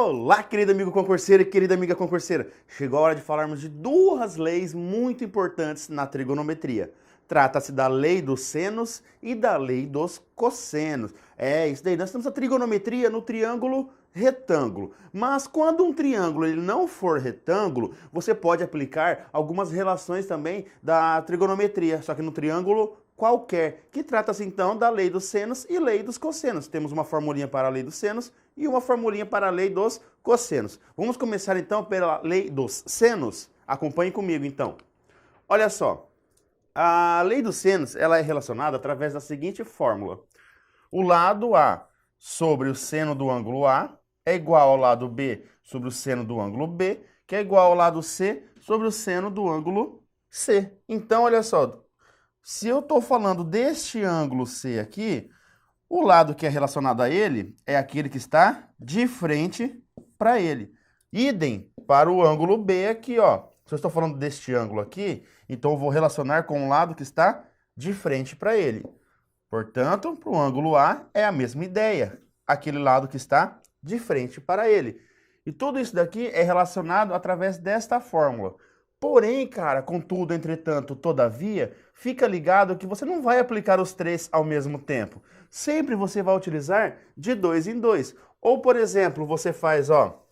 Olá, querido amigo concurseiro e querida amiga concurseira. Chegou a hora de falarmos de duas leis muito importantes na trigonometria. Trata-se da lei dos senos e da lei dos cossenos. É isso daí, nós temos a trigonometria no triângulo retângulo. Mas quando um triângulo ele não for retângulo, você pode aplicar algumas relações também da trigonometria, só que no triângulo qualquer, que trata-se então da lei dos senos e lei dos cossenos. Temos uma formulinha para a lei dos senos e uma formulinha para a lei dos cossenos. Vamos começar então pela lei dos senos? Acompanhe comigo então. Olha só, a lei dos senos ela é relacionada através da seguinte fórmula. O lado A sobre o seno do ângulo A é igual ao lado B sobre o seno do ângulo B, que é igual ao lado C sobre o seno do ângulo C. Então, olha só, se eu estou falando deste ângulo C aqui, o lado que é relacionado a ele é aquele que está de frente para ele. Idem para o ângulo B aqui, ó. Se eu estou falando deste ângulo aqui, então eu vou relacionar com o lado que está de frente para ele. Portanto, para o ângulo A é a mesma ideia, aquele lado que está de frente para ele. E tudo isso daqui é relacionado através desta fórmula. Porém, cara, contudo, entretanto, todavia, fica ligado que você não vai aplicar os três ao mesmo tempo. Sempre você vai utilizar de dois em dois. Ou, por exemplo, você faz, ó,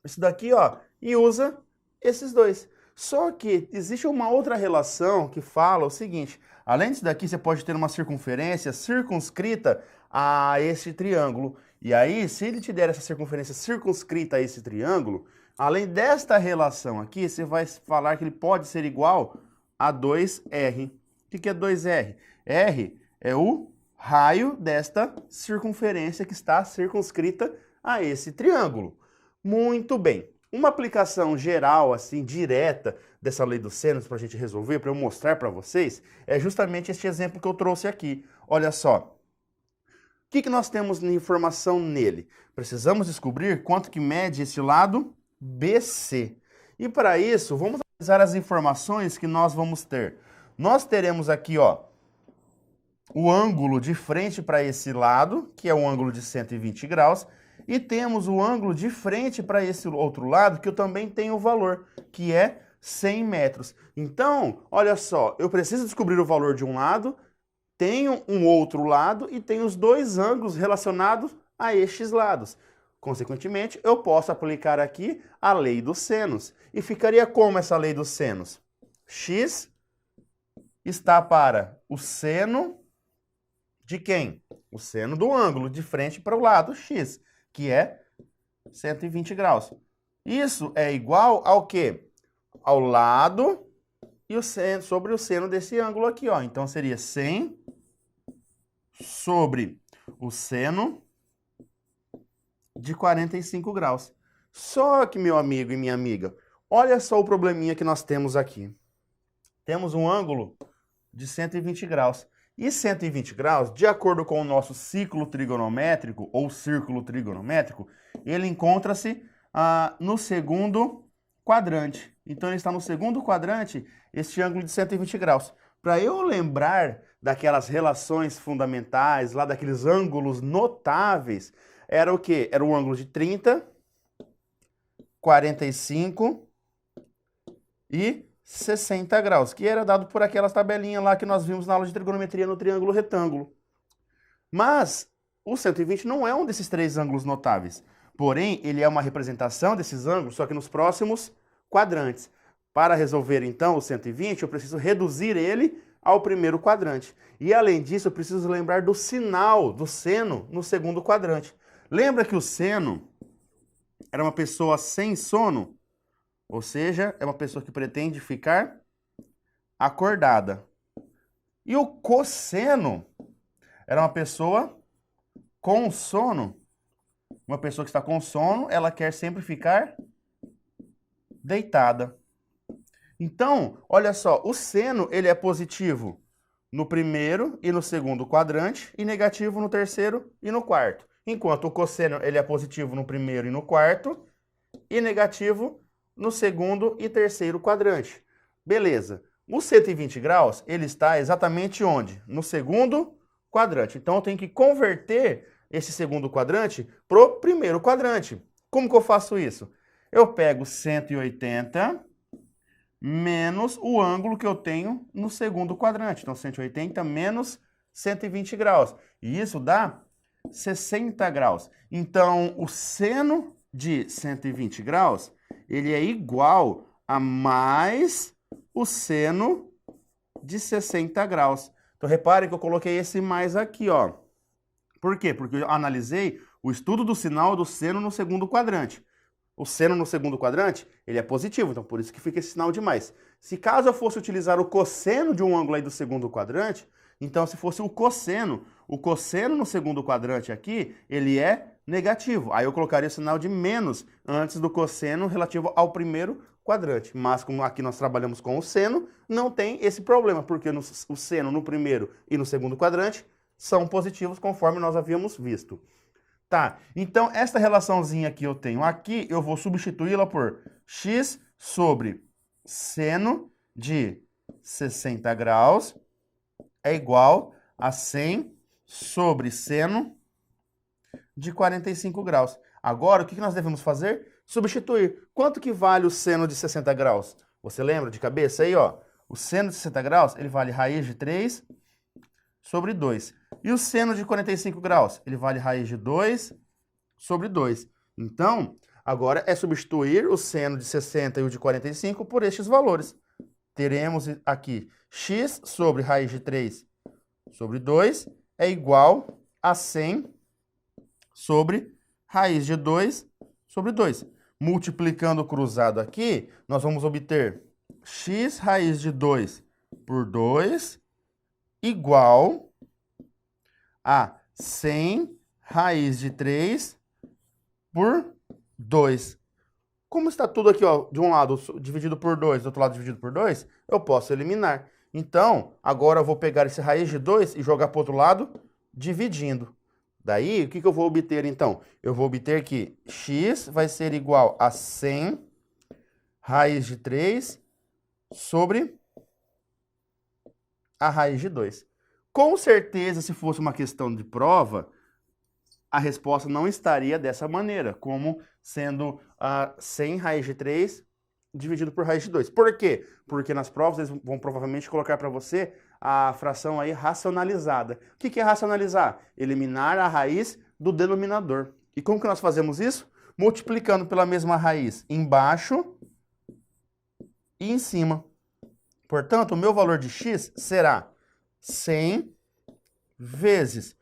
isso daqui, ó, e usa esses dois. Só que existe uma outra relação que fala o seguinte: além disso daqui, você pode ter uma circunferência circunscrita a esse triângulo. E aí, se ele te der essa circunferência circunscrita a esse triângulo, além desta relação aqui, você vai falar que ele pode ser igual a 2R. O que é 2R? R é o raio desta circunferência que está circunscrita a esse triângulo. Muito bem. Uma aplicação geral, assim, direta dessa lei dos senos para a gente resolver, para eu mostrar para vocês, é justamente este exemplo que eu trouxe aqui. Olha só. O que nós temos de informação nele? Precisamos descobrir quanto que mede esse lado BC. E para isso, vamos analisar as informações que nós vamos ter. Nós teremos aqui, ó, o ângulo de frente para esse lado, que é um ângulo de 120 graus, e temos o ângulo de frente para esse outro lado, que eu também tenho o valor, que é 100 metros. Então, olha só, eu preciso descobrir o valor de um lado, tenho um outro lado e tenho os dois ângulos relacionados a estes lados. Consequentemente, eu posso aplicar aqui a lei dos senos. E ficaria como essa lei dos senos? X está para o seno de quem? O seno do ângulo de frente para o lado X, que é 120 graus. Isso é igual ao quê? Ao lado e o seno, sobre o seno desse ângulo aqui, ó. Então seria 100 sobre o seno de 45 graus. Só que, meu amigo e minha amiga, olha só o probleminha que nós temos aqui. Temos um ângulo de 120 graus. E 120 graus, de acordo com o nosso ciclo trigonométrico, ou círculo trigonométrico, ele encontra-se no segundo quadrante. Então, ele está no segundo quadrante, este ângulo de 120 graus. Para eu lembrar daquelas relações fundamentais, lá daqueles ângulos notáveis, era o quê? Era o ângulo de 30, 45 e 60 graus, que era dado por aquelas tabelinhas lá que nós vimos na aula de trigonometria no triângulo retângulo. Mas o 120 não é um desses três ângulos notáveis. Porém, ele é uma representação desses ângulos, só que nos próximos quadrantes. Para resolver, então, o 120, eu preciso reduzir ele ao primeiro quadrante. E, além disso, eu preciso lembrar do sinal do seno no segundo quadrante. Lembra que o seno era uma pessoa sem sono? Ou seja, é uma pessoa que pretende ficar acordada. E o cosseno era uma pessoa com sono. Uma pessoa que está com sono, ela quer sempre ficar deitada. Então, olha só, o seno ele é positivo no primeiro e no segundo quadrante e negativo no terceiro e no quarto. Enquanto o cosseno ele é positivo no primeiro e no quarto e negativo no segundo e terceiro quadrante. Beleza. O 120 graus, ele está exatamente onde? No segundo quadrante. Então, eu tenho que converter esse segundo quadrante para o primeiro quadrante. Como que eu faço isso? Eu pego 180 menos o ângulo que eu tenho no segundo quadrante. Então, 180 menos 120 graus. E isso dá 60 graus. Então, o seno de 120 graus, ele é igual a mais o seno de 60 graus. Então, reparem que eu coloquei esse mais aqui, ó. Por quê? Porque eu analisei o estudo do sinal do seno no segundo quadrante. O seno no segundo quadrante, ele é positivo, então por isso que fica esse sinal de mais. Se caso eu fosse utilizar o cosseno de um ângulo aí do segundo quadrante, então se fosse o cosseno no segundo quadrante aqui, ele é negativo. Aí eu colocaria o sinal de menos antes do cosseno relativo ao primeiro quadrante. Mas como aqui nós trabalhamos com o seno, não tem esse problema, porque o seno no primeiro e no segundo quadrante são positivos conforme nós havíamos visto. Tá, então esta relaçãozinha que eu tenho aqui, eu vou substituí-la por x sobre seno de 60 graus é igual a 100 sobre seno de 45 graus. Agora, o que nós devemos fazer? Substituir. Quanto que vale o seno de 60 graus? Você lembra de cabeça aí, ó? O seno de 60 graus, ele vale raiz de 3 sobre 2. E o seno de 45 graus? Ele vale raiz de 2 sobre 2. Então, agora é substituir o seno de 60 e o de 45 por estes valores. Teremos aqui x sobre raiz de 3 sobre 2 é igual a 100 sobre raiz de 2 sobre 2. Multiplicando o cruzado aqui, nós vamos obter x raiz de 2 por 2 igual a 100 raiz de 3 por 2. Como está tudo aqui, ó, de um lado dividido por 2, do outro lado dividido por 2, eu posso eliminar. Então, agora eu vou pegar esse raiz de 2 e jogar para o outro lado, dividindo. Daí, o que eu vou obter, então? Eu vou obter que x vai ser igual a 100 raiz de 3 sobre a raiz de 2. Com certeza, se fosse uma questão de prova, a resposta não estaria dessa maneira, como sendo 100 raiz de 3 dividido por raiz de 2. Por quê? Porque nas provas eles vão provavelmente colocar para você a fração aí racionalizada. O que é racionalizar? Eliminar a raiz do denominador. E como que nós fazemos isso? Multiplicando pela mesma raiz embaixo e em cima. Portanto, o meu valor de x será 100 vezes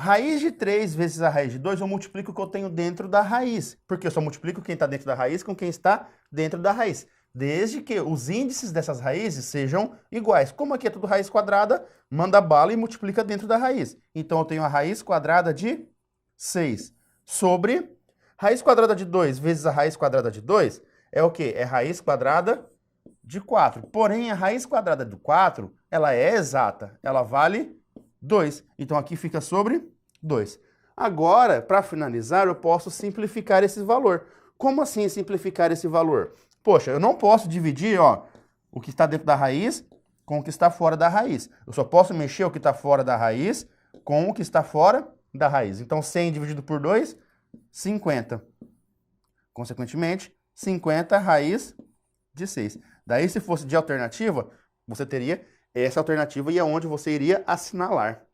raiz de 3 vezes a raiz de 2, eu multiplico o que eu tenho dentro da raiz. Porque eu só multiplico quem está dentro da raiz com quem está dentro da raiz. Desde que os índices dessas raízes sejam iguais. Como aqui é tudo raiz quadrada, manda bala e multiplica dentro da raiz. Então eu tenho a raiz quadrada de 6 sobre raiz quadrada de 2 vezes a raiz quadrada de 2 é o quê? É raiz quadrada de 4. Porém, a raiz quadrada do 4, ela é exata. Ela vale 2. Então, aqui fica sobre 2. Agora, para finalizar, eu posso simplificar esse valor. Como assim simplificar esse valor? Poxa, eu não posso dividir, ó, o que está dentro da raiz com o que está fora da raiz. Eu só posso mexer o que está fora da raiz com o que está fora da raiz. Então, 100 dividido por 2, 50. Consequentemente, 50 raiz de 6. Daí, se fosse de alternativa, você teria essa alternativa e é onde você iria assinalar.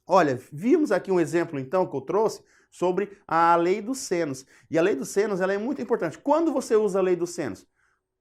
Olha, vimos aqui um exemplo, então, que eu trouxe sobre a lei dos senos. E a lei dos senos, ela é muito importante. Quando você usa a lei dos senos?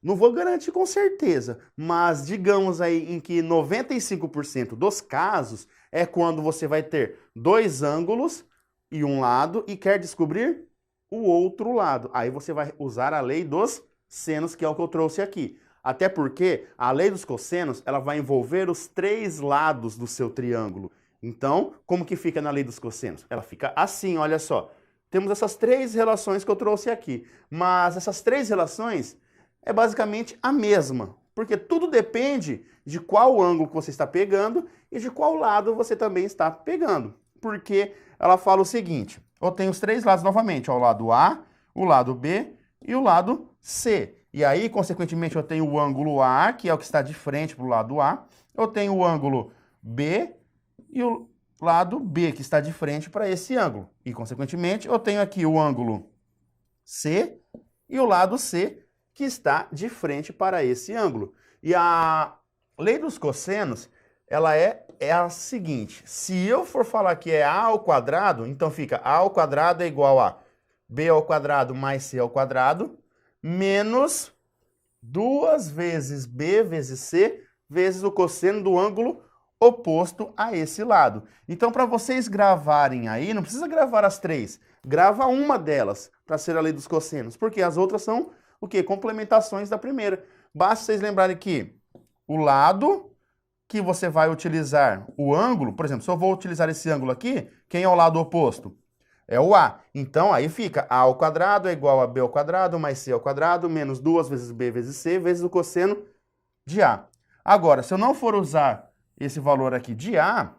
Não vou garantir com certeza, mas digamos aí em que 95% dos casos é quando você vai ter dois ângulos e um lado e quer descobrir o outro lado. Aí você vai usar a lei dos senos, que é o que eu trouxe aqui. Até porque a lei dos cossenos, ela vai envolver os três lados do seu triângulo. Então, como que fica na lei dos cossenos? Ela fica assim, olha só. Temos essas três relações que eu trouxe aqui. Mas essas três relações é basicamente a mesma. Porque tudo depende de qual ângulo que você está pegando e de qual lado você também está pegando. Porque ela fala o seguinte, eu tenho os três lados novamente, ó, o lado A, o lado B e o lado C. E aí, consequentemente, eu tenho o ângulo A, que é o que está de frente para o lado A. Eu tenho o ângulo B e o lado B, que está de frente para esse ângulo. E, consequentemente, eu tenho aqui o ângulo C, e o lado C, que está de frente para esse ângulo. E a lei dos cossenos, ela é a seguinte: se eu for falar que é A ao quadrado, então fica A ao quadrado é igual a B ao quadrado mais C ao quadrado, menos 2 vezes B vezes C, vezes o cosseno do ângulo oposto a esse lado. Então, para vocês gravarem aí, não precisa gravar as três, grava uma delas para ser a lei dos cossenos, porque as outras são o quê? Complementações da primeira. Basta vocês lembrarem que o lado que você vai utilizar o ângulo, por exemplo, se eu vou utilizar esse ângulo aqui, quem é o lado oposto? É o A. Então, aí fica A ao quadrado é igual a B ao quadrado mais C ao quadrado menos 2 vezes B vezes C vezes o cosseno de A. Agora, se eu não for usar esse valor aqui de A,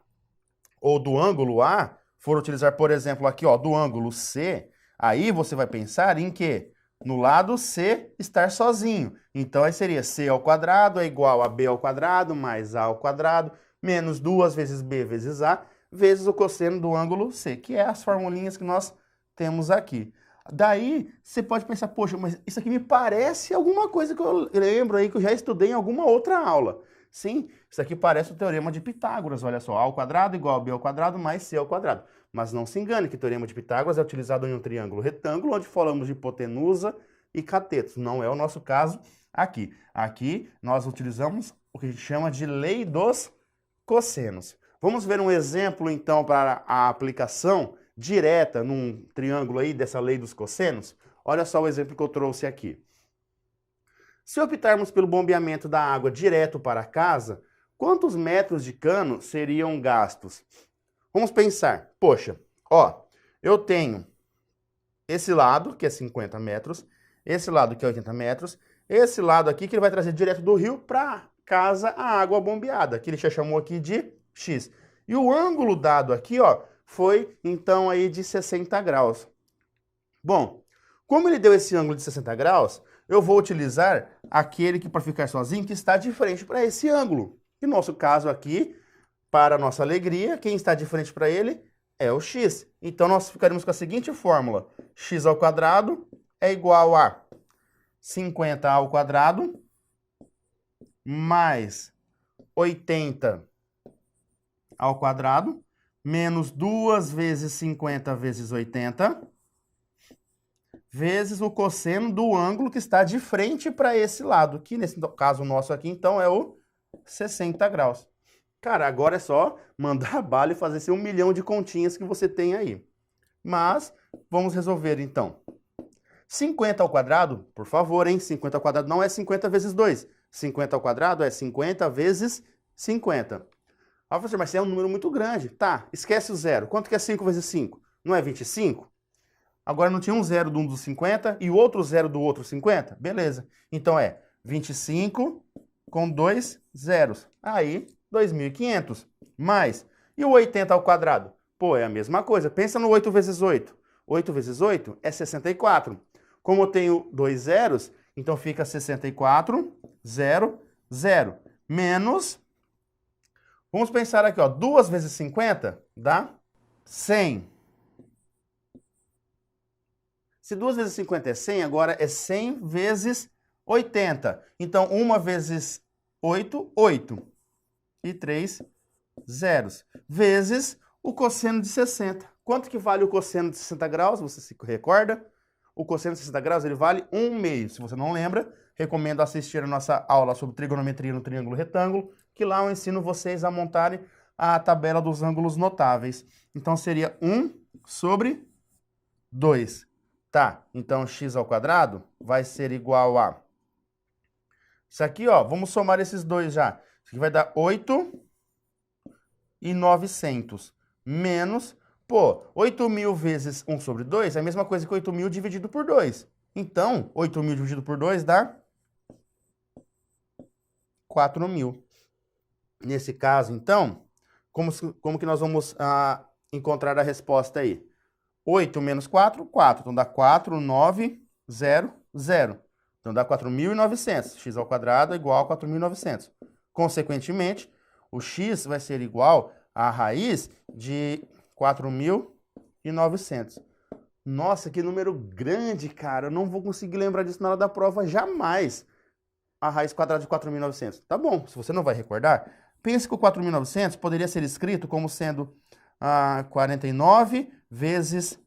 ou do ângulo A, for utilizar, por exemplo, aqui, ó, do ângulo C, aí você vai pensar em que no lado C estar sozinho. Então, aí seria C ao quadrado é igual a B ao quadrado mais A ao quadrado menos 2 vezes B vezes A vezes o cosseno do ângulo C, que é as formulinhas que nós temos aqui. Daí, você pode pensar, poxa, mas isso aqui me parece alguma coisa que eu lembro aí que eu já estudei em alguma outra aula. Sim, isso aqui parece o teorema de Pitágoras, olha só, A ao quadrado igual a B ao quadrado mais C ao quadrado. Mas não se engane que o teorema de Pitágoras é utilizado em um triângulo retângulo, onde falamos de hipotenusa e catetos. Não é o nosso caso aqui. Aqui nós utilizamos o que a gente chama de lei dos cossenos. Vamos ver um exemplo, então, para a aplicação direta num triângulo aí dessa lei dos cossenos? Olha só o exemplo que eu trouxe aqui. Se optarmos pelo bombeamento da água direto para casa, quantos metros de cano seriam gastos? Vamos pensar, poxa, ó, eu tenho esse lado, que é 50 metros, esse lado que é 80 metros, esse lado aqui que ele vai trazer direto do rio para casa a água bombeada, que ele já chamou aqui de X. E o ângulo dado aqui, ó, foi então aí de 60 graus. Bom, como ele deu esse ângulo de 60 graus, eu vou utilizar aquele que, para ficar sozinho, que está de frente para esse ângulo. E no nosso caso aqui, para nossa alegria, quem está de frente para ele é o x. Então nós ficaremos com a seguinte fórmula: x ao quadrado é igual a 50 ao quadrado mais 80 ao quadrado menos 2 vezes 50 vezes 80 vezes o cosseno do ângulo que está de frente para esse lado, que nesse caso nosso aqui, então, é o 60 graus. Cara, agora é só mandar bala e fazer esse 1 milhão de continhas que você tem aí. Mas, vamos resolver, então. 50 ao quadrado, por favor, hein? 50 ao quadrado não é 50 vezes 2. 50 ao quadrado é 50 vezes 50. Ah, professor, mas é um número muito grande. Tá, esquece o zero. Quanto que é 5 vezes 5? Não é 25? Agora não tinha um zero de um dos 50 e o outro zero do outro 50? Beleza. Então é 25 com 2 zeros. Aí, 2.500. Mais. E o 80 ao quadrado? Pô, é a mesma coisa. Pensa no 8 vezes 8. 8 vezes 8 é 64. Como eu tenho 2 zeros, então fica 64, 0, 0. Menos... Vamos pensar aqui, ó. 2 vezes 50 dá 100. Se 2 vezes 50 é 100, agora é 100 vezes 80. Então, 1 vezes 8, 8. E 3 zeros. Vezes o cosseno de 60. Quanto que vale o cosseno de 60 graus? Você se recorda? O cosseno de 60 graus ele vale 1/2. Se você não lembra, recomendo assistir a nossa aula sobre trigonometria no triângulo retângulo, que lá eu ensino vocês a montarem a tabela dos ângulos notáveis. Então, seria 1 sobre 2. Tá, então x ao quadrado vai ser igual a... Isso aqui, ó, vamos somar esses dois já. Isso aqui vai dar 8.900 menos... Pô, 8.000 vezes 1 sobre 2 é a mesma coisa que 8.000 dividido por 2. Então, 8.000 dividido por 2 dá 4.000. Nesse caso, então, como que nós vamos encontrar a resposta aí? 8 menos 4, 4. Então dá 4.900. Então dá 4.900. X ao quadrado é igual a 4.900. Consequentemente, o x vai ser igual à raiz de 4.900. Nossa, que número grande, cara. Eu não vou conseguir lembrar disso na hora da prova jamais. A raiz quadrada de 4.900. Tá bom, se você não vai recordar, pense que o 4.900 poderia ser escrito como sendo 49 vezes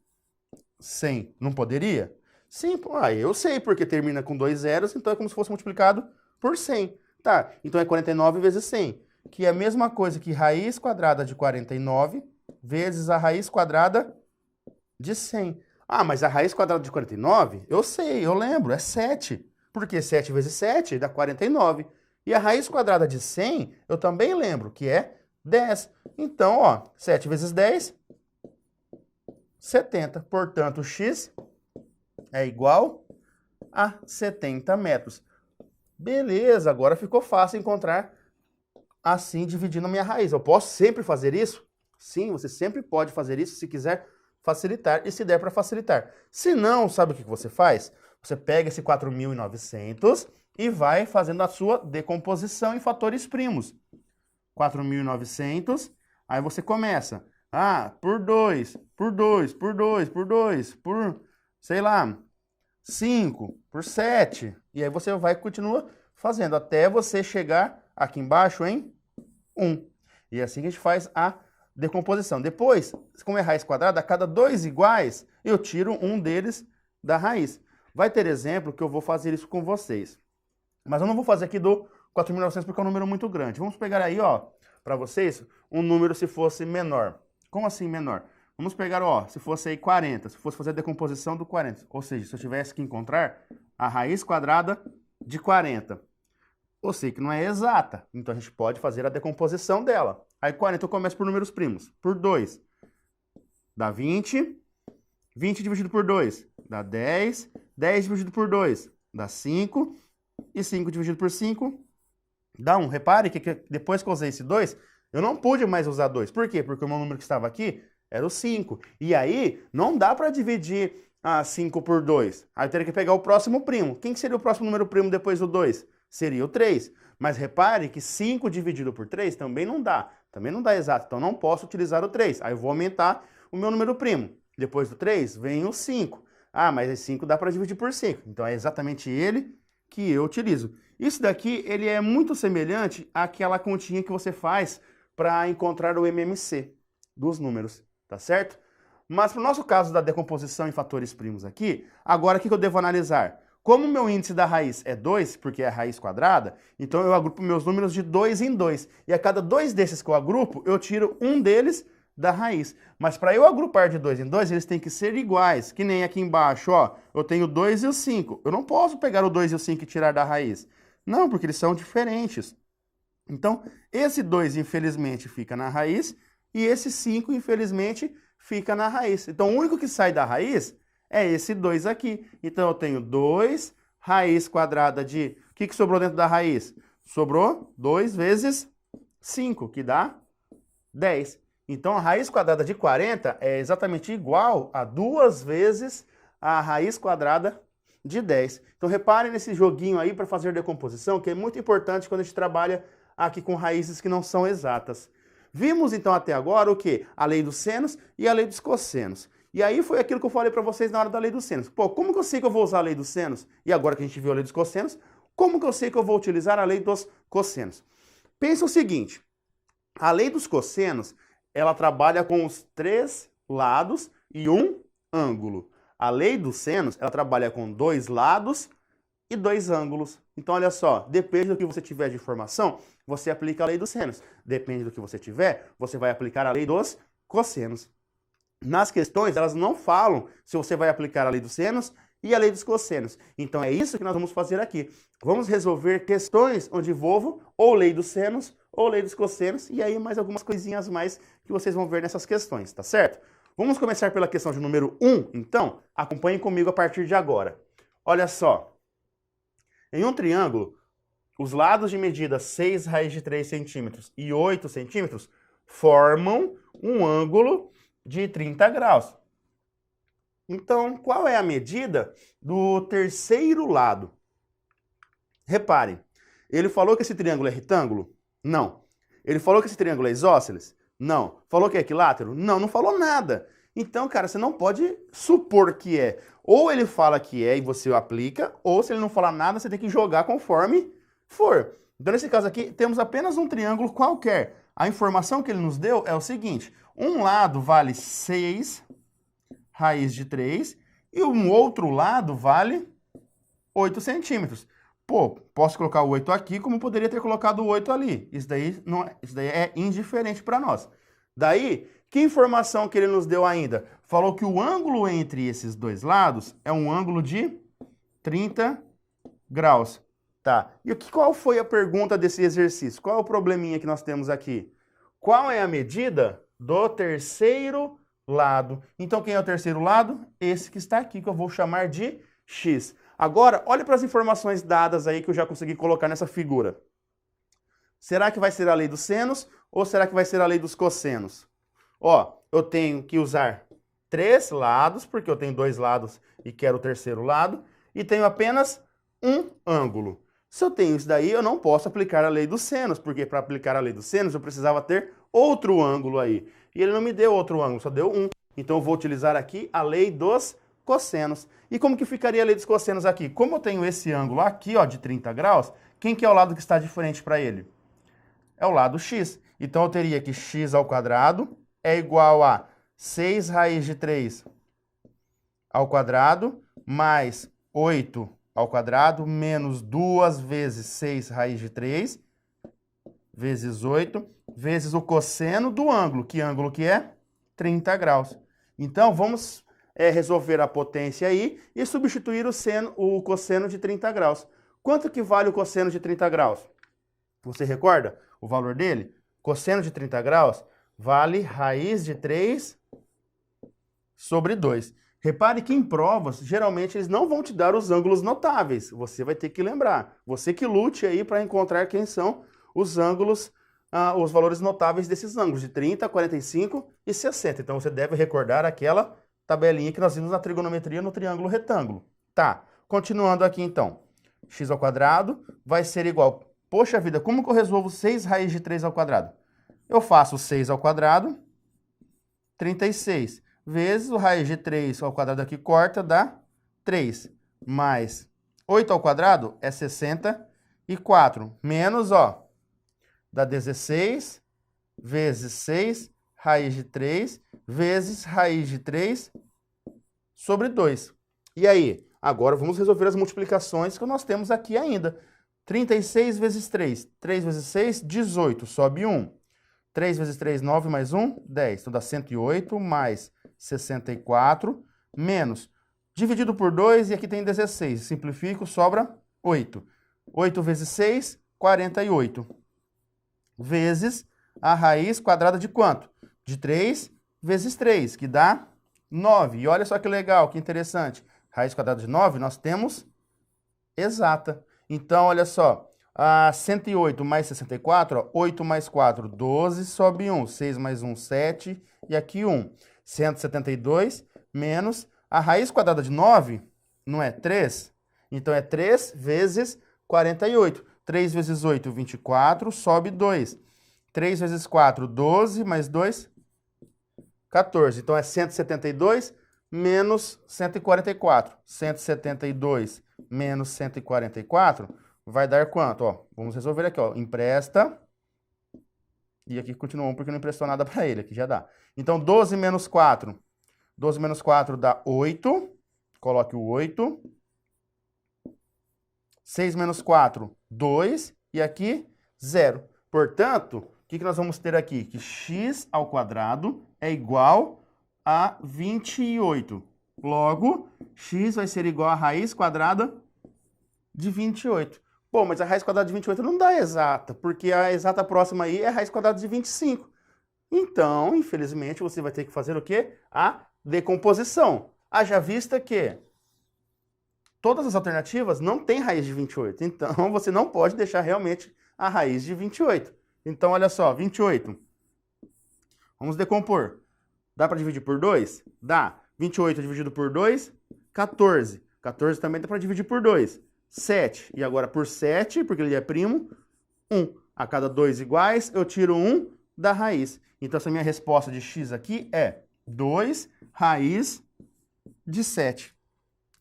100. Não poderia? Sim, eu sei, porque termina com 2 zeros, então é como se fosse multiplicado por 100. Tá, então é 49 vezes 100, que é a mesma coisa que raiz quadrada de 49 vezes a raiz quadrada de 100. Ah, mas a raiz quadrada de 49, eu sei, eu lembro, é 7. Porque 7 vezes 7 dá 49. E a raiz quadrada de 100, eu também lembro, que é 10. Então, ó, 7 vezes 10, 70. Portanto, x é igual a 70 metros. Beleza, agora ficou fácil encontrar assim, dividindo a minha raiz. Eu posso sempre fazer isso? Sim, você sempre pode fazer isso se quiser facilitar e se der para facilitar. Se não, sabe o que você faz? Você pega esse 4.900 e vai fazendo a sua decomposição em fatores primos. 4.900, aí você começa. Por 2, por 2, por 2, por 2, por, sei lá, 5, por 7. E aí você vai e continua fazendo até você chegar aqui embaixo em 1. E é assim que a gente faz a decomposição. Depois, como é raiz quadrada, a cada 2 iguais, eu tiro um deles da raiz. Vai ter exemplo que eu vou fazer isso com vocês. Mas eu não vou fazer aqui do 4.900 porque é um número muito grande. Vamos pegar aí, ó, para vocês, um número se fosse menor. Como assim menor? Vamos pegar, ó, se fosse aí 40, se fosse fazer a decomposição do 40. Ou seja, se eu tivesse que encontrar a raiz quadrada de 40. Eu sei que não é exata, então a gente pode fazer a decomposição dela. Aí 40 eu começo por números primos. Por 2 dá 20. 20 dividido por 2 dá 10. 10 dividido por 2 dá 5. E 5 dividido por 5 dá 1. Repare que depois que eu usei esse 2, eu não pude mais usar 2. Por quê? Porque o meu número que estava aqui era o 5. E aí, não dá para dividir 5 por 2. Aí eu teria que pegar o próximo primo. Quem que seria o próximo número primo depois do 2? Seria o 3. Mas repare que 5 dividido por 3 também não dá. Também não dá exato. Então não posso utilizar o 3. Aí eu vou aumentar o meu número primo. Depois do 3 vem o 5. Mas esse 5 dá para dividir por 5. Então é exatamente ele que eu utilizo. Isso daqui ele é muito semelhante àquela continha que você faz para encontrar o MMC dos números, tá certo? Mas para o nosso caso da decomposição em fatores primos aqui, agora o que eu devo analisar? Como o meu índice da raiz é 2, porque é a raiz quadrada, então eu agrupo meus números de 2 em 2. E a cada 2 desses que eu agrupo, eu tiro um deles da raiz. Mas para eu agrupar de 2 em 2, eles têm que ser iguais. Que nem aqui embaixo, ó, eu tenho o 2 e o 5. Eu não posso pegar o 2 e o 5 e tirar da raiz. Não, porque eles são diferentes. Então, esse 2, infelizmente, fica na raiz, e esse 5, infelizmente, fica na raiz. Então, o único que sai da raiz é esse 2 aqui. Então, eu tenho 2 raiz quadrada de... O que sobrou dentro da raiz? Sobrou 2 vezes 5, que dá 10. Então, a raiz quadrada de 40 é exatamente igual a 2 vezes a raiz quadrada de 10. Então, reparem nesse joguinho aí para fazer decomposição, que é muito importante quando a gente trabalha aqui com raízes que não são exatas. Vimos, então, até agora o quê? A lei dos senos e a lei dos cossenos. E aí foi aquilo que eu falei para vocês na hora da lei dos senos. Pô, como que eu sei que eu vou usar a lei dos senos? E agora que a gente viu a lei dos cossenos, como que eu sei que eu vou utilizar a lei dos cossenos? Pensa o seguinte, a lei dos cossenos, ela trabalha com os 3 lados e um ângulo. A lei dos senos, ela trabalha com 2 lados e 2 ângulos. Então, olha só, depende do que você tiver de informação, você aplica a lei dos senos. Depende do que você tiver, você vai aplicar a lei dos cossenos. Nas questões, elas não falam se você vai aplicar a lei dos senos e a lei dos cossenos. Então, é isso que nós vamos fazer aqui. Vamos resolver questões onde envolvam ou lei dos senos ou lei dos cossenos, e aí mais algumas coisinhas mais que vocês vão ver nessas questões, tá certo? Vamos começar pela questão de número 1, então? Acompanhem comigo a partir de agora. Olha só. Em um triângulo, os lados de medida 6 raiz de 3 centímetros e 8 centímetros formam um ângulo de 30 graus. Então, qual é a medida do terceiro lado? Reparem, ele falou que esse triângulo é retângulo? Não. Ele falou que esse triângulo é isósceles? Não. Falou que é equilátero? Não, não falou nada. Então, cara, você não pode supor que é. Ou ele fala que é e você aplica, ou se ele não falar nada, você tem que jogar conforme for. Então, nesse caso aqui, temos apenas um triângulo qualquer. A informação que ele nos deu é o seguinte: um lado vale 6 raiz de 3 e um outro lado vale 8 centímetros. Pô, posso colocar o 8 aqui, como poderia ter colocado o 8 ali. Isso daí é indiferente para nós. Daí, que informação que ele nos deu ainda? Falou que o ângulo entre esses dois lados é um ângulo de 30 graus. Tá. E qual foi a pergunta desse exercício? Qual é o probleminha que nós temos aqui? Qual é a medida do terceiro lado? Então, quem é o terceiro lado? Esse que está aqui, que eu vou chamar de x. Agora, olhe para as informações dadas aí que eu já consegui colocar nessa figura. Será que vai ser a lei dos senos ou será que vai ser a lei dos cossenos? Ó, eu tenho que usar 3 lados, porque eu tenho 2 lados e quero o terceiro lado, e tenho apenas um ângulo. Se eu tenho isso daí, eu não posso aplicar a lei dos senos, porque para aplicar a lei dos senos eu precisava ter outro ângulo aí. E ele não me deu outro ângulo, só deu um. Então eu vou utilizar aqui a lei dos cossenos. E como que ficaria a lei dos cossenos aqui? Como eu tenho esse ângulo aqui, ó, de 30 graus, quem que é o lado que está de frente para ele? É o lado x. Então eu teria que x ao quadrado é igual a 6 raiz de 3 ao quadrado mais 8 ao quadrado menos 2 vezes 6 raiz de 3 vezes 8 vezes o cosseno do ângulo. Que ângulo que é? 30 graus. Então vamos resolver a potência aí e substituir o cosseno de 30 graus. Quanto que vale o cosseno de 30 graus? Você recorda o valor dele? Cosseno de 30 graus vale raiz de 3 sobre 2. Repare que em provas, geralmente, eles não vão te dar os ângulos notáveis. Você vai ter que lembrar. Você que lute aí para encontrar quem são os ângulos, os valores notáveis desses ângulos, de 30, 45 e 60. Então, você deve recordar aquela tabelinha que nós vimos na trigonometria no triângulo retângulo. Tá, continuando aqui então. X ao quadrado vai ser igual... Poxa vida, como que eu resolvo 6 raiz de 3 ao quadrado? Eu faço 6 ao quadrado, 36, vezes o raiz de 3 ao quadrado aqui corta, dá 3. Mais 8 ao quadrado é 64. Menos, ó, dá 16 vezes 6, raiz de 3, vezes raiz de 3 sobre 2. E aí? Agora vamos resolver as multiplicações que nós temos aqui ainda. 36 vezes 3. 3 vezes 6, 18. Sobe 1. 3 vezes 3, 9, mais 1, 10. Então dá 108 mais 64, menos. Dividido por 2, e aqui tem 16. Simplifico, sobra 8. 8 vezes 6, 48. Vezes a raiz quadrada de quanto? De 3 vezes 3, que dá 9. E olha só que legal, que interessante. Raiz quadrada de 9, nós temos exata. Então, olha só, 108 mais 64, ó, 8 mais 4, 12, sobe 1, 6 mais 1, 7, e aqui 1. 172 menos a raiz quadrada de 9, não é 3? Então, é 3 vezes 48. 3 vezes 8, 24, sobe 2. 3 vezes 4, 12, mais 2, 14. Então, é 172 menos 144. 172 menos 144 vai dar quanto? Ó, vamos resolver aqui, ó. Empresta. E aqui continua 1 porque não emprestou nada para ele. Aqui já dá. Então, 12 menos 4. 12 menos 4 dá 8. Coloque o 8. 6 menos 4, 2. E aqui, 0. Portanto, o que nós vamos ter aqui? Que x ao quadrado é igual a 28. Logo, x vai ser igual a raiz quadrada de 28. Bom, mas a raiz quadrada de 28 não dá exata, porque a exata próxima aí é a raiz quadrada de 25. Então, infelizmente, você vai ter que fazer o quê? A decomposição. Haja vista que todas as alternativas não têm raiz de 28. Então, você não pode deixar realmente a raiz de 28. Então, olha só, 28. Vamos decompor. Dá para dividir por 2? Dá. 28 dividido por 2, 14. 14 também dá para dividir por 2. 7. E agora por 7, porque ele é primo, 1. A cada 2 iguais, eu tiro 1 da raiz. Então, essa minha resposta de x aqui é 2 raiz de 7.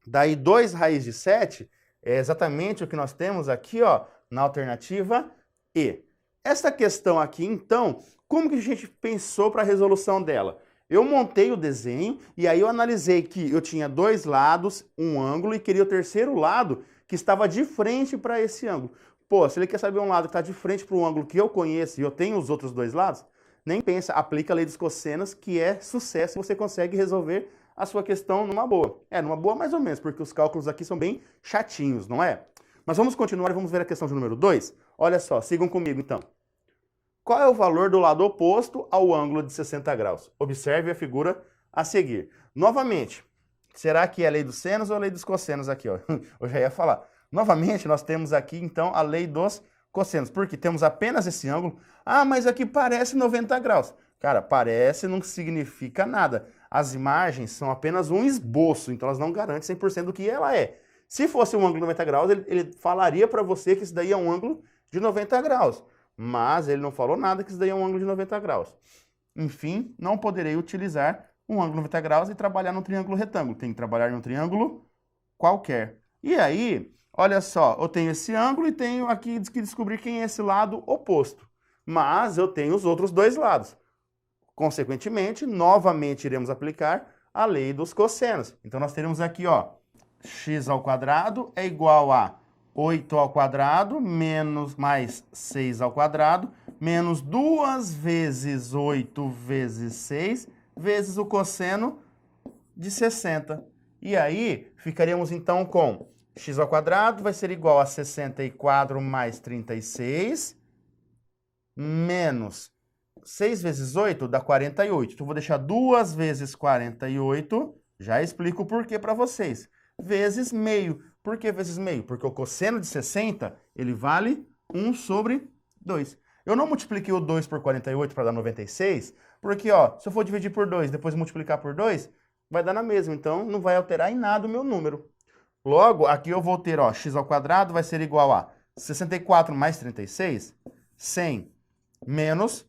Daí 2 raiz de 7 é exatamente o que nós temos aqui, ó, na alternativa E. Essa questão aqui, então, como que a gente pensou para a resolução dela? Eu montei o desenho e aí eu analisei que eu tinha dois lados, um ângulo, e queria o terceiro lado que estava de frente para esse ângulo. Pô, se ele quer saber um lado que está de frente para um ângulo que eu conheço e eu tenho os outros dois lados, nem pensa, aplica a lei dos cossenos, que é sucesso, você consegue resolver a sua questão numa boa. Numa boa mais ou menos, porque os cálculos aqui são bem chatinhos, não é? Mas vamos continuar e vamos ver a questão de número 2. Olha só, sigam comigo então. Qual é o valor do lado oposto ao ângulo de 60 graus? Observe a figura a seguir. Novamente, será que é a lei dos senos ou a lei dos cossenos aqui? Ó? Eu já ia falar. Novamente, nós temos aqui então a lei dos cossenos, porque temos apenas esse ângulo. Ah, mas aqui parece 90 graus. Cara, parece não significa nada. As imagens são apenas um esboço, então elas não garantem 100% do que ela é. Se fosse um ângulo de 90 graus, ele falaria para você que isso daí é um ângulo de 90 graus. Mas ele não falou nada que isso daí é um ângulo de 90 graus. Enfim, não poderei utilizar um ângulo de 90 graus e trabalhar num triângulo retângulo. Tem que trabalhar em um triângulo qualquer. E aí, olha só, eu tenho esse ângulo e tenho aqui que descobrir quem é esse lado oposto. Mas eu tenho os outros dois lados. Consequentemente, novamente iremos aplicar a lei dos cossenos. Então nós teremos aqui, ó, x ao quadrado é igual a 8 ao quadrado menos mais 6 ao quadrado menos 2 vezes 8 vezes 6 vezes o cosseno de 60. E aí ficaríamos então com x ao quadrado vai ser igual a 64 mais 36 menos 6 vezes 8 dá 48. Então, eu vou deixar 2 vezes 48, já explico o porquê para vocês. Vezes meio. Por que vezes meio? Porque o cosseno de 60, ele vale 1 sobre 2. Eu não multipliquei o 2 por 48 para dar 96, porque, ó, se eu for dividir por 2 depois multiplicar por 2, vai dar na mesma. Então, não vai alterar em nada o meu número. Logo, aqui eu vou ter, ó, x ao quadrado vai ser igual a 64 mais 36, 100 menos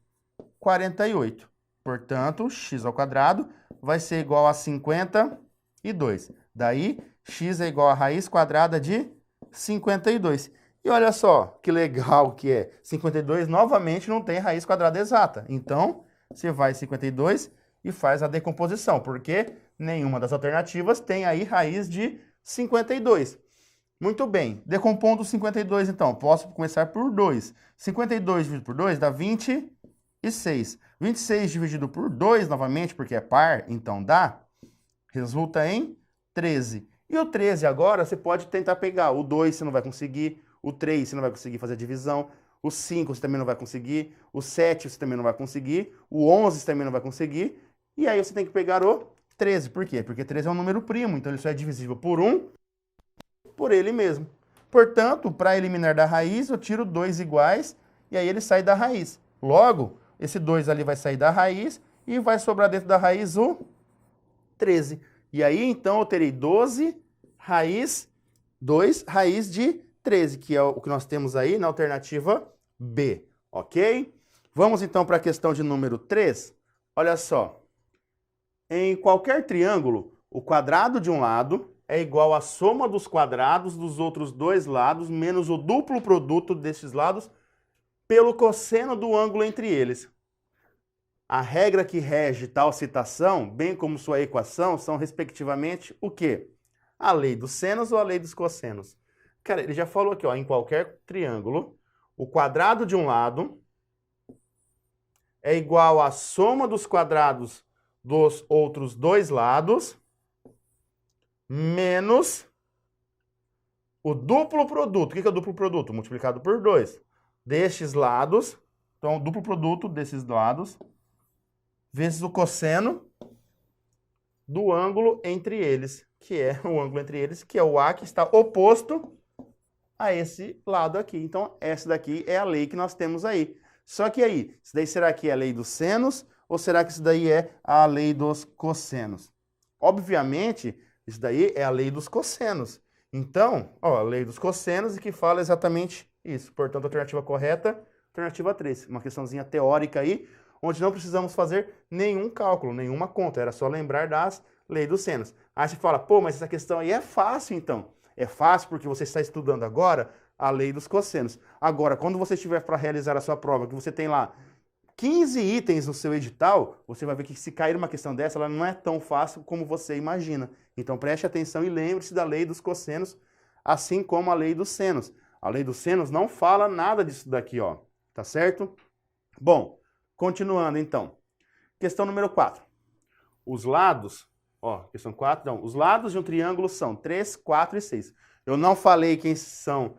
48. Portanto, x ao quadrado vai ser igual a 52. Daí, x é igual a raiz quadrada de 52. E olha só que legal que é. 52 novamente não tem raiz quadrada exata. Então, você vai 52 e faz a decomposição, porque nenhuma das alternativas tem aí raiz de 52. Muito bem. Decompondo 52, então, posso começar por 2. 52 dividido por 2 dá 26. 26 dividido por 2, novamente, porque é par, então dá, resulta em 13. E o 13 agora, você pode tentar pegar. O 2 você não vai conseguir, o 3 você não vai conseguir fazer a divisão, o 5 você também não vai conseguir, o 7 você também não vai conseguir, o 11 você também não vai conseguir, e aí você tem que pegar o 13. Por quê? Porque 13 é um número primo, então ele só é divisível por 1, por ele mesmo. Portanto, para eliminar da raiz, eu tiro 2 iguais, e aí ele sai da raiz. Logo, esse 2 ali vai sair da raiz e vai sobrar dentro da raiz o 13. E aí, então, eu terei 12 raiz, 2 raiz de 13, que é o que nós temos aí na alternativa B, ok? Vamos, então, para a questão de número 3. Olha só. Em qualquer triângulo, o quadrado de um lado é igual à soma dos quadrados dos outros dois lados menos o duplo produto destes lados pelo cosseno do ângulo entre eles. A regra que rege tal citação, bem como sua equação, são respectivamente o quê? A lei dos senos ou a lei dos cossenos? Cara, ele já falou aqui, ó, em qualquer triângulo, o quadrado de um lado é igual à soma dos quadrados dos outros dois lados menos o duplo produto. O que é o duplo produto? Multiplicado por 2. Destes lados, então o duplo produto desses lados vezes o cosseno do ângulo entre eles, que é o ângulo entre eles, que é o A que está oposto a esse lado aqui. Então, essa daqui é a lei que nós temos aí. Só que aí, isso daí será que é a lei dos senos ou será que isso daí é a lei dos cossenos? Obviamente, isso daí é a lei dos cossenos. Então, ó, a lei dos cossenos e que fala exatamente isso. Portanto, a alternativa correta, alternativa 3. Uma questãozinha teórica aí, onde não precisamos fazer nenhum cálculo, nenhuma conta, era só lembrar das leis dos senos. Aí você fala, pô, mas essa questão aí é fácil então. É fácil porque você está estudando agora a lei dos cossenos. Agora, quando você estiver para realizar a sua prova, que você tem lá 15 itens no seu edital, você vai ver que se cair uma questão dessa, ela não é tão fácil como você imagina. Então preste atenção e lembre-se da lei dos cossenos, assim como a lei dos senos. A lei dos senos não fala nada disso daqui, ó. Tá certo? Bom, continuando então. Questão número 4. Os lados, ó, questão 4, não. Os lados de um triângulo são 3, 4 e 6. Eu não falei quem são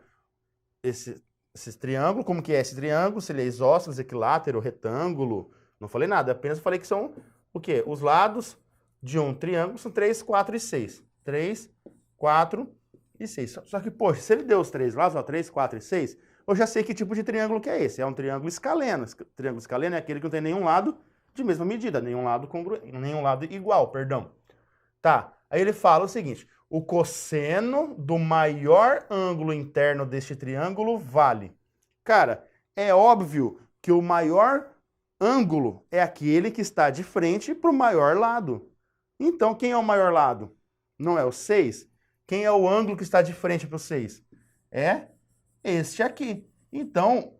esses triângulos, como que é esse triângulo, se ele é isósceles, equilátero, retângulo. Não falei nada, apenas falei que são o quê? Os lados de um triângulo são 3, 4 e 6. 3, 4 e 6. Só que, poxa, se ele deu os três lados, ó, 3, 4 e 6, eu já sei que tipo de triângulo que é esse. É um triângulo escaleno. Triângulo escaleno é aquele que não tem nenhum lado de mesma medida, nenhum lado igual, perdão. Tá, aí ele fala o seguinte, o cosseno do maior ângulo interno deste triângulo vale. Cara, é óbvio que o maior ângulo é aquele que está de frente para o maior lado. Então, quem é o maior lado? Não é o 6? Quem é o ângulo que está de frente para o 6? É este aqui. Então,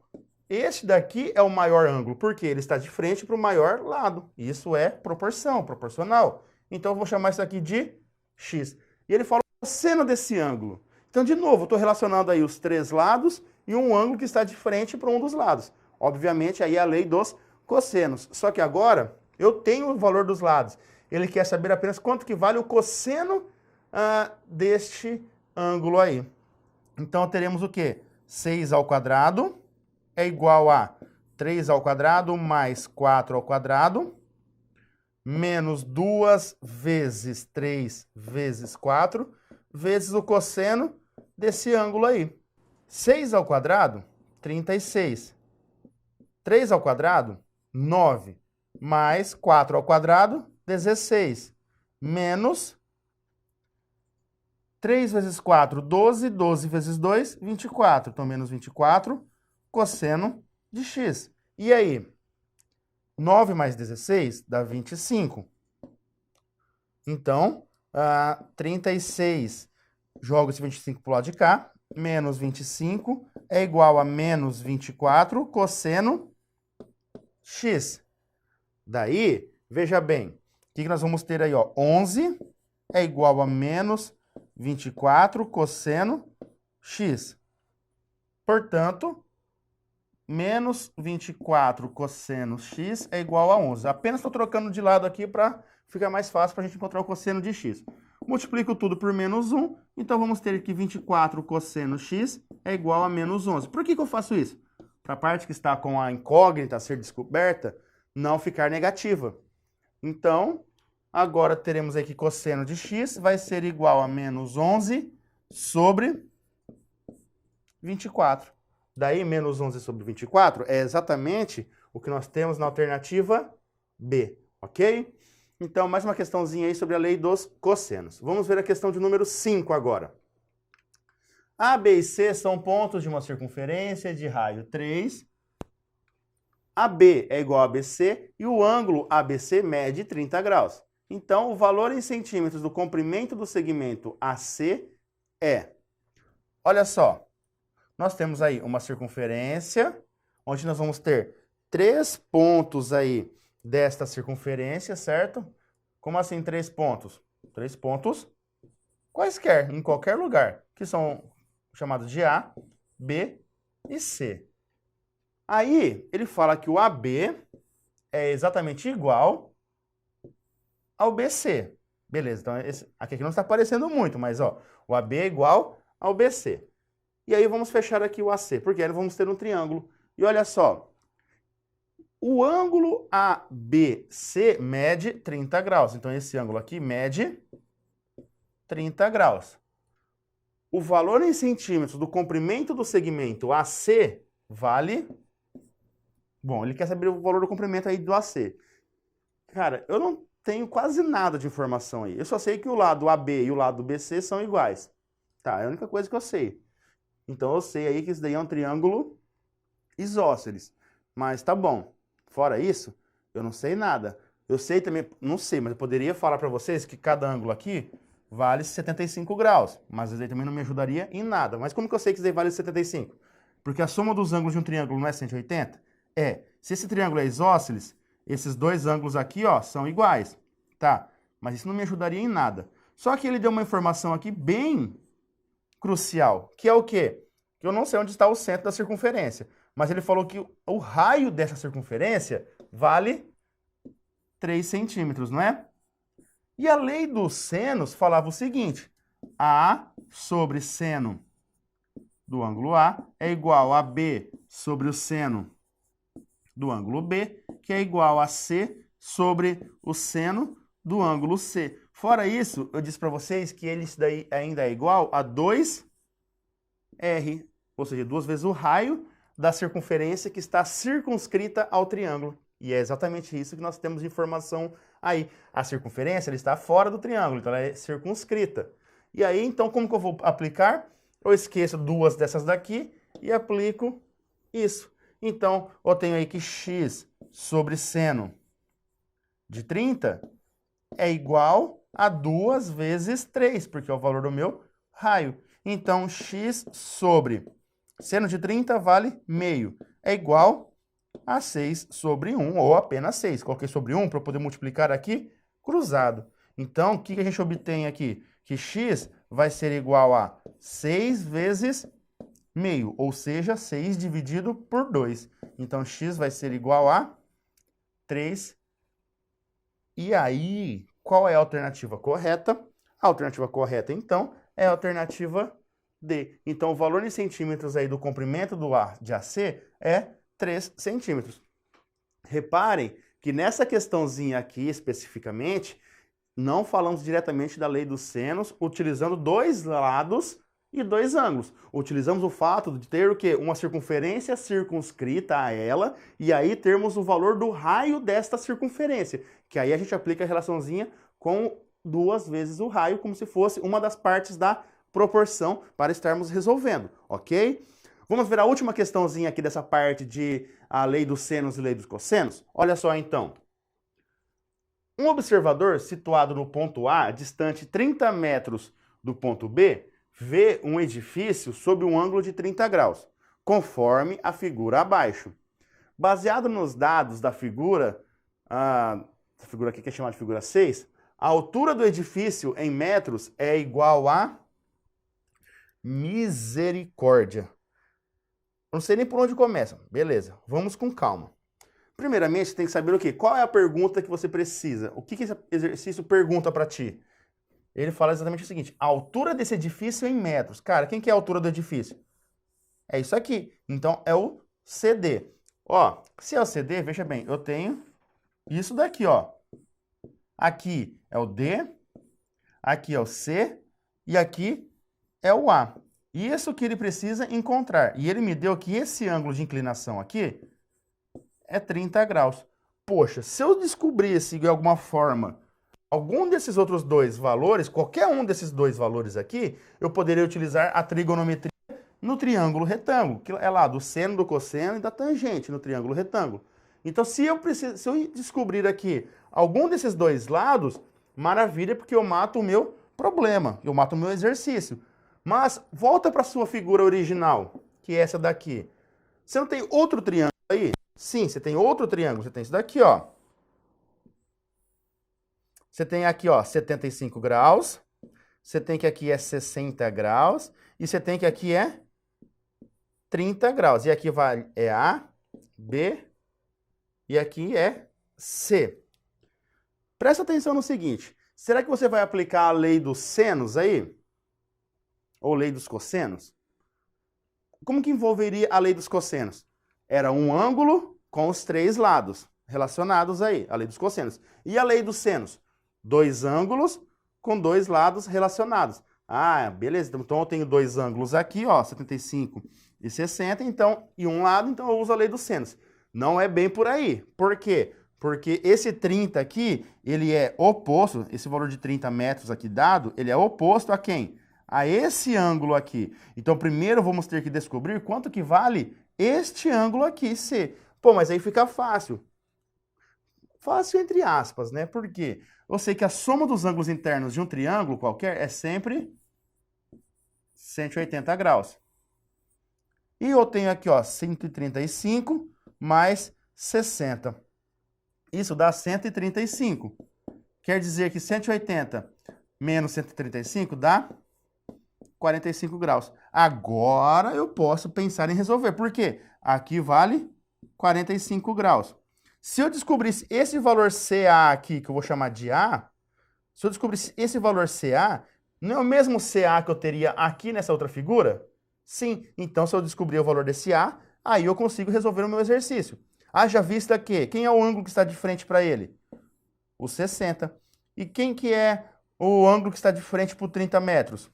este daqui é o maior ângulo, porque ele está de frente para o maior lado. Isso é proporcional. Então, eu vou chamar isso aqui de x. E ele fala o cosseno desse ângulo. Então, de novo, eu estou relacionando aí os três lados e um ângulo que está de frente para um dos lados. Obviamente, aí é a lei dos cossenos. Só que agora, eu tenho o valor dos lados. Ele quer saber apenas quanto que vale o cosseno deste ângulo aí. Então, teremos o quê? 6 ao quadrado é igual a 3 ao quadrado mais 4 ao quadrado, menos 2 vezes 3 vezes 4, vezes o cosseno desse ângulo aí. 6 ao quadrado, 36. 3 ao quadrado, 9. Mais 4 ao quadrado, 16. Menos 3 vezes 4, 12. 12 vezes 2, 24. Então, menos 24, cosseno de x. E aí? 9 mais 16 dá 25. Então, 36, jogo esse 25 para o lado de cá, menos 25 é igual a menos 24 cosseno x. Daí, veja bem, o que nós vamos ter aí? Ó? 11 é igual a menos 24 cosseno x. Portanto, menos 24 cosseno x é igual a 11. Apenas estou trocando de lado aqui para ficar mais fácil para a gente encontrar o cosseno de x. Multiplico tudo por menos 1, então vamos ter que 24 cosseno x é igual a menos 11. Por que eu faço isso? Para a parte que está com a incógnita a ser descoberta, não ficar negativa. Então, agora teremos aqui que cosseno de x vai ser igual a menos 11 sobre 24. Daí, menos 11 sobre 24 é exatamente o que nós temos na alternativa B, ok? Então, mais uma questãozinha aí sobre a lei dos cossenos. Vamos ver a questão de número 5 agora. A, B e C são pontos de uma circunferência de raio 3. AB é igual a BC e o ângulo ABC mede 30 graus. Então, o valor em centímetros do comprimento do segmento AC é... Olha só, nós temos aí uma circunferência, onde nós vamos ter 3 pontos aí desta circunferência, certo? Como assim 3 pontos? 3 pontos quaisquer, em qualquer lugar, que são chamados de A, B e C. Aí, ele fala que o AB é exatamente igual ao BC. Beleza, então aqui não está aparecendo muito, mas ó, o AB é igual ao BC. E aí vamos fechar aqui o AC, porque aí vamos ter um triângulo. E olha só, o ângulo ABC mede 30 graus. Então esse ângulo aqui mede 30 graus. O valor em centímetros do comprimento do segmento AC vale... Bom, ele quer saber o valor do comprimento aí do AC. Cara, eu não tenho quase nada de informação aí. Eu só sei que o lado AB e o lado BC são iguais. Tá, é a única coisa que eu sei. Então eu sei aí que isso daí é um triângulo isósceles. Mas tá bom. Fora isso, Eu não sei nada. Eu sei também, não sei, mas eu poderia falar para vocês que cada ângulo aqui vale 75 graus. Mas isso aí também não me ajudaria em nada. Mas como que eu sei que isso aí vale 75? Porque a soma dos ângulos de um triângulo não é 180? É. Se esse triângulo é isósceles, esses dois ângulos aqui, ó, são iguais. Tá? Mas isso não me ajudaria em nada. Só que ele deu uma informação aqui bem crucial, que é o quê? Que eu não sei onde está o centro da circunferência. Mas ele falou que o raio dessa circunferência vale 3 centímetros, não é? E a lei dos senos falava o seguinte: A sobre seno do ângulo A é igual a B sobre o seno do ângulo B, que é igual a C sobre o seno do ângulo C. Fora isso, eu disse para vocês que isso daí ainda é igual a 2R, ou seja, 2 vezes o raio da circunferência que está circunscrita ao triângulo. E é exatamente isso que nós temos de informação aí. A circunferência ela está fora do triângulo, então ela é circunscrita. E aí, então, como que eu vou aplicar? Eu esqueço duas dessas daqui e aplico isso. Então, eu tenho aí que x sobre seno de 30 é igual a 2 vezes 3, porque é o valor do meu raio. Então, x sobre seno de 30 vale meio. É igual a 6 sobre 1, ou apenas 6. Coloquei sobre 1 para eu poder multiplicar aqui cruzado. Então, o que a gente obtém aqui? Que x vai ser igual a 6 vezes meio, ou seja, 6 dividido por 2. Então, x vai ser igual a 3. E aí, qual é a alternativa correta? A alternativa correta, então, é a alternativa D. Então, o valor em centímetros aí do comprimento do A de AC é 3 centímetros. Reparem que nessa questãozinha aqui, especificamente, não falamos diretamente da lei dos senos, utilizando dois lados e dois ângulos. Utilizamos o fato de ter o quê? Uma circunferência circunscrita a ela, e aí termos o valor do raio desta circunferência, que aí a gente aplica a relaçãozinha com 2 vezes o raio, como se fosse uma das partes da proporção para estarmos resolvendo, ok? Vamos ver a última questãozinha aqui dessa parte de a lei dos senos e lei dos cossenos? Olha só então. Um observador situado no ponto A, distante 30 metros do ponto B, vê um edifício sob um ângulo de 30 graus, conforme a figura abaixo. Baseado nos dados da figura, a figura aqui que é chamada de figura 6, a altura do edifício em metros é igual a misericórdia. Não sei nem por onde começa. Beleza, vamos com calma. Primeiramente, você tem que saber o quê? Qual é a pergunta que você precisa? O que esse exercício pergunta para ti? Ele fala exatamente o seguinte: a altura desse edifício em metros. Cara, quem que é a altura do edifício? É isso aqui. Então, é o CD. Ó, se é o CD, veja bem, eu tenho isso daqui, ó. Aqui é o D, aqui é o C e aqui é o A. Isso que ele precisa encontrar. E ele me deu que esse ângulo de inclinação aqui é 30 graus. Poxa, se eu descobrisse de alguma forma algum desses outros dois valores, qualquer um desses dois valores aqui, eu poderia utilizar a trigonometria no triângulo retângulo, que é lá do seno, do cosseno e da tangente no triângulo retângulo. Então, se eu descobrir aqui algum desses dois lados, maravilha, porque eu mato o meu problema, eu mato o meu exercício. Mas volta para a sua figura original, que é essa daqui. Você não tem outro triângulo aí? Sim, você tem outro triângulo. Você tem isso daqui, ó. Você tem aqui, ó, 75 graus. Você tem que aqui é 60 graus. E você tem que aqui é 30 graus. E aqui vai é A, B e aqui é C. Presta atenção no seguinte. Será que você vai aplicar a lei dos senos aí? Ou lei dos cossenos? Como que envolveria a lei dos cossenos? Era um ângulo com os 3 lados relacionados aí, a lei dos cossenos. E a lei dos senos? 2 ângulos com 2 lados relacionados. Ah, beleza. Então eu tenho 2 ângulos aqui, ó, 75 e 60, então, e um lado, então eu uso a lei dos senos. Não é bem por aí. Por quê? Porque esse 30 aqui, ele é oposto, esse valor de 30 metros aqui dado, ele é oposto a quem? A esse ângulo aqui. Então, primeiro vamos ter que descobrir quanto que vale este ângulo aqui, C. Pô, mas aí fica fácil. Fácil entre aspas, né? Por quê? Eu sei que a soma dos ângulos internos de um triângulo qualquer é sempre 180 graus. E eu tenho aqui, ó, 135 mais 60. Isso dá 135. Quer dizer que 180 menos 135 dá 45 graus. Agora eu posso pensar em resolver. Por quê? Aqui vale 45 graus. Se eu descobrisse esse valor CA aqui, que eu vou chamar de A, se eu descobrisse esse valor CA, não é o mesmo CA que eu teria aqui nessa outra figura? Sim. Então, se eu descobrir o valor desse A, aí eu consigo resolver o meu exercício. Haja vista que, quem é o ângulo que está de frente para ele? O 60. E quem que é o ângulo que está de frente para o 30 metros?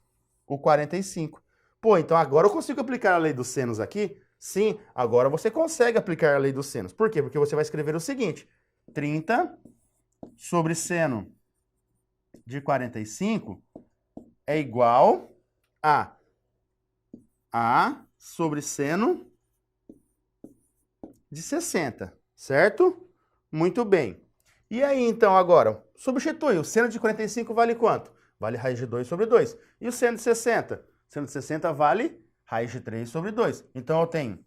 O 45. Pô, então agora eu consigo aplicar a lei dos senos aqui? Sim, agora você consegue aplicar a lei dos senos. Por quê? Porque você vai escrever o seguinte: 30 sobre seno de 45 é igual a A sobre seno de 60, certo? Muito bem. E aí, então, agora, substitui. O seno de 45 vale quanto? Vale raiz de 2 sobre 2. E o seno de 60? O seno de 60 vale raiz de 3 sobre 2. Então, eu tenho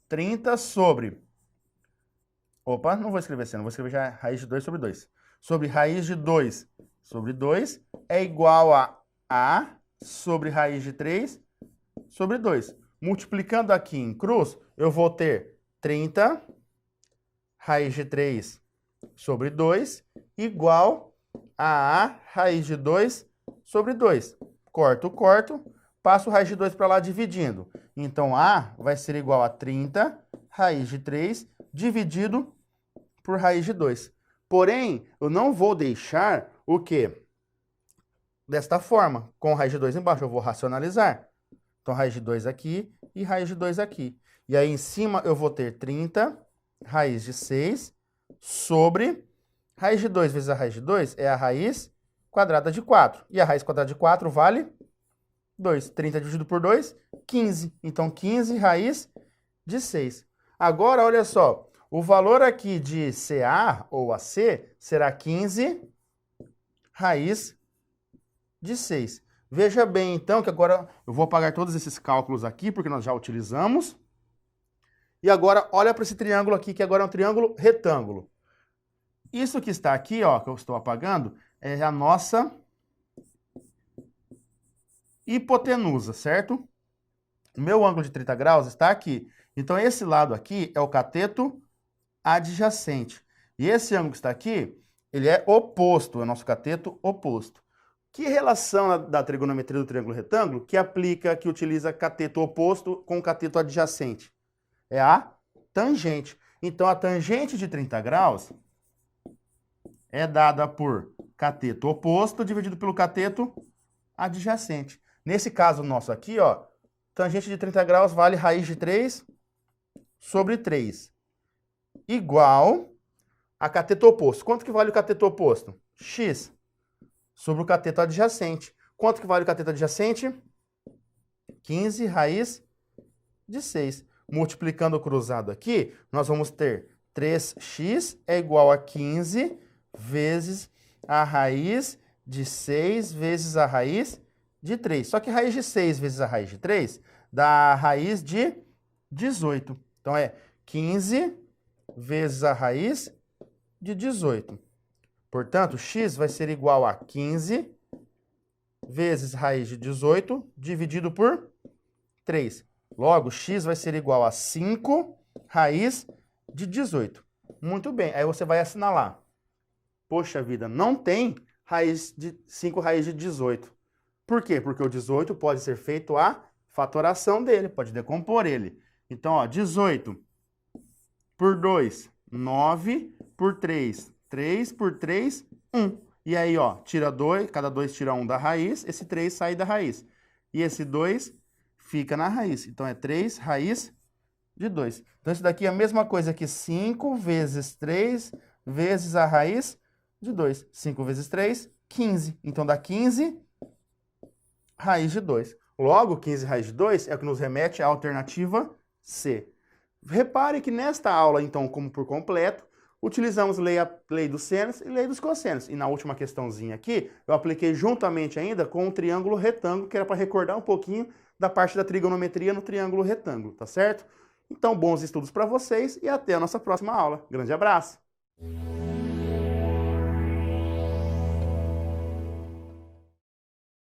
30 sobre... Opa, não vou escrever seno, vou escrever já raiz de 2 sobre 2. Sobre raiz de 2 sobre 2 é igual a A sobre raiz de 3 sobre 2. Multiplicando aqui em cruz, eu vou ter 30 raiz de 3 sobre 2 igual a A raiz de 2 sobre 2. Corto, passo raiz de 2 para lá dividindo. Então, A vai ser igual a 30 raiz de 3 dividido por raiz de 2. Porém, eu não vou deixar o quê? Desta forma, com raiz de 2 embaixo, eu vou racionalizar. Então, raiz de 2 aqui e raiz de 2 aqui. E aí, em cima, eu vou ter 30 raiz de 6 sobre raiz de 2 vezes a raiz de 2 é a raiz quadrada de 4. E a raiz quadrada de 4 vale 2. 30 dividido por 2, 15. Então, 15 raiz de 6. Agora, olha só. O valor aqui de CA ou AC será 15 raiz de 6. Veja bem, então, que agora eu vou apagar todos esses cálculos aqui, porque nós já utilizamos. E agora, olha para esse triângulo aqui, que agora é um triângulo retângulo. Isso que está aqui, ó, que eu estou apagando, é a nossa hipotenusa, certo? O meu ângulo de 30 graus está aqui. Então, esse lado aqui é o cateto adjacente. E esse ângulo que está aqui, ele é oposto, é o nosso cateto oposto. Que relação da trigonometria do triângulo retângulo que aplica, que utiliza cateto oposto com cateto adjacente? É a tangente. Então, a tangente de 30 graus é dada por cateto oposto dividido pelo cateto adjacente. Nesse caso nosso aqui, ó, tangente de 30 graus vale raiz de 3 sobre 3. Igual a cateto oposto. Quanto que vale o cateto oposto? X sobre o cateto adjacente. Quanto que vale o cateto adjacente? 15 raiz de 6. Multiplicando o cruzado aqui, nós vamos ter 3x é igual a 15 vezes a raiz de 6 vezes a raiz de 3. Só que raiz de 6 vezes a raiz de 3 dá a raiz de 18. Então, é 15 vezes a raiz de 18. Portanto, x vai ser igual a 15 vezes raiz de 18 dividido por 3. Logo, x vai ser igual a 5 raiz de 18. Muito bem, aí você vai assinalar. Poxa vida, não tem raiz de 5 raiz de 18. Por quê? Porque o 18 pode ser feito a fatoração dele, pode decompor ele. Então, ó, 18 por 2, 9 por 3, 3 por 3, 1. E aí, ó, tira 2, cada 2 tira 1 da raiz, esse 3 sai da raiz. E esse 2 fica na raiz. Então, é 3 raiz de 2. Então, isso daqui é a mesma coisa que 5 vezes 3 vezes a raiz de 2. 5 vezes 3, 15. Então, dá 15 raiz de 2. Logo, 15 raiz de 2 é o que nos remete à alternativa C. Repare que nesta aula, então, como por completo, Utilizamos lei dos sênios e lei dos cossênios. E na última questãozinha aqui, eu apliquei juntamente ainda com o triângulo retângulo, que era para recordar um pouquinho da parte da trigonometria no triângulo retângulo, tá certo? Então, bons estudos para vocês e até a nossa próxima aula. Grande abraço!